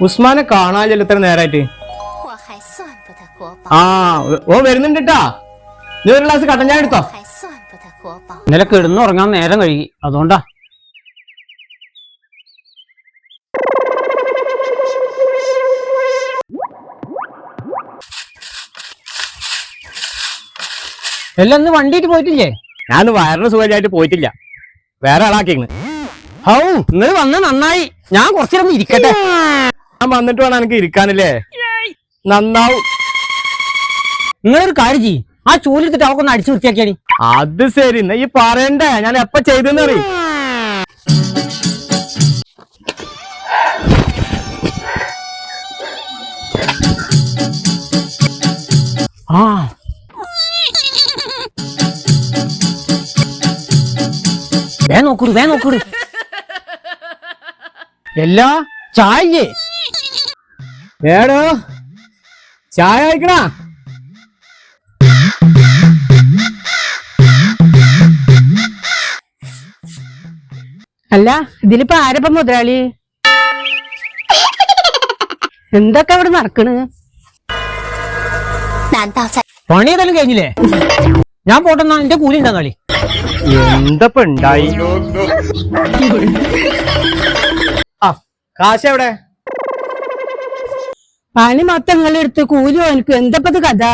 ഉസ്മാനെ കാണാൻ ഇത്ര നേരായിട്ട്. ആ ഓ വരുന്നുണ്ട് ട്ടാ. നീ ഒരു ഗ്ലാസ് കട്ടൻ ചായ എടുത്തോ. ഇന്നലെ കിടന്നുറങ്ങാൻ നേരം കഴുകി, അതുകൊണ്ടാ. എല്ലാം ഇന്ന് വണ്ടിയിട്ട് പോയിട്ടില്ലേ? ഞാൻ വയറിന് സുഖമായിട്ട് പോയിട്ടില്ല, വേറെ ആളാക്കിന്ന്. ഹൗ ഇന്നലെ വന്ന നന്നായി. ഞാൻ കുറച്ചേരം ഇരിക്കട്ടെ. ഞാൻ വന്നിട്ട് വേണം എനിക്ക് ഇരിക്കാനല്ലേ. നന്നാവും. നിങ്ങളൊരു കാര്യം ചെയ്യ്, ആ ചൂലെടുത്തിട്ട് അവക്കൊന്ന് അടിച്ചു വൃത്തിയാക്കിയാണി. അത് ശരി, ഈ പറയണ്ടേ ഞാൻ എപ്പ ചെയ്തെന്ന് അറിയും. ആ വേ നോക്കൂട് എല്ലാ ചായല്ലേ? ഏടോ ചായ കഴിക്കണ? അല്ല ഇതിലിപ്പോ ആരപ്പം മുതലാളി? എന്തൊക്കെ അവിടെ നടക്കണ്? പണി ഏതായാലും കഴിഞ്ഞില്ലേ? ഞാൻ പോട്ടെന്നാ, എന്റെ കൂലി ഉണ്ടാ കളി. എന്തപ്പ ഉണ്ടായി? ആ കാശ് എവിടെ? പണി മൊത്തം നിങ്ങളെടുത്ത് കൂലി എനിക്ക് എന്തപ്പത് കഥ?